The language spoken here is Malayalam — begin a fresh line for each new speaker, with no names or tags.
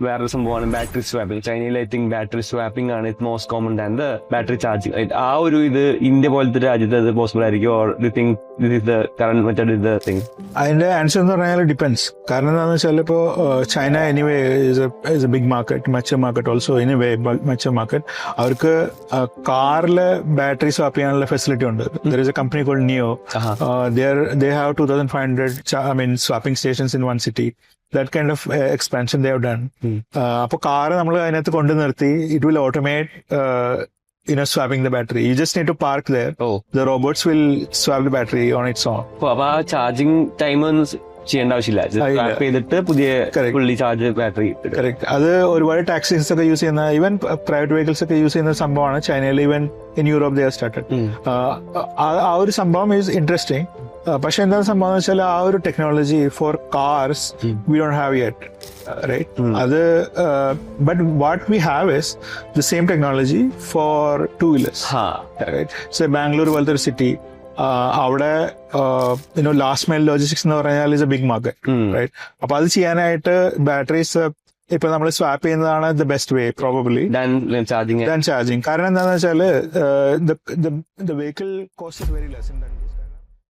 വേറൊരു സംഭവമാണ് ബാറ്ററി സ്വാപ്പിംഗ്. ചൈനയിൽ ഐ തിങ്ക് ബാറ്ററി സ്വാപ്പിംഗ് ആണ് it most common than the battery charging. ആ ഒരു ഇത് ഇന്ത്യ പോലത്തെ രാജ്യത്ത് അത് പോസിബിൾ ആയിരിക്കും, or do think this is the current method is the thing?
അതിന്റെ ആൻസർ എന്ന് പറഞ്ഞാൽ ഡിപ്പെൻസ്. കാരണം എന്താണെന്ന് വെച്ചാൽ ഇപ്പോൾ China anyway is a big market, mature market also anyway mature market. അവർക്ക് കാറിൽ ബാറ്ററി സ്വാപ്പ് ചെയ്യാനുള്ള ഫെസിലിറ്റി ഉണ്ട്. There is a company called neo. They have 2,500 swapping stations in one city. That kind of expansion they have done. അപ്പോൾ കാറ് നമ്മൾ അതിനകത്ത് കൊണ്ടു നിർത്തി it will automate swapping the battery. You just need to park there. The robots will swap the battery on its own.
അപ്പൊ ആ ചാർജിങ് ടൈം ചെയ്യേണ്ട ആവശ്യമില്ല, സ്വാപ്പ് ചെയ്തിട്ട് പുതിയ ഫുള്ളി ചാർജ് ബാറ്ററി.
കറക്റ്റ്. അത് ഒരുപാട് ടാക്സീസ് ഒക്കെ യൂസ് ചെയ്യുന്ന, ഈവൻ പ്രൈവറ്റ് വെഹിക്കിൾസ് ഒക്കെ യൂസ് ചെയ്യുന്ന സംഭവമാണ് ചൈനയിൽ. Even in Europe they have started. ആ ഒരു സംഭവം ഈസ് ഇൻട്രസ്റ്റിംഗ്. പക്ഷെ എന്താണ് സംഭവം എന്ന് വെച്ചാൽ ആ ഒരു technology for cars we don't have yet, right? അത് but what we have is the same technology for two wheelers, right? So Bangalore പോലത്തെ ഒരു സിറ്റി, അവിടെ ലാസ്റ്റ് മൈൽ ലോജിസ്റ്റിക്സ് എന്ന് പറഞ്ഞാൽ is a big market, right? അപ്പൊ അത് ചെയ്യാനായിട്ട് ബാറ്ററീസ് ഇപ്പൊ നമ്മൾ സ്വാപ്പ് ചെയ്യുന്നതാണ് the best way probably than charging. കാരണം എന്താണെന്ന് വെച്ചാൽ the vehicle cost is very less in that way.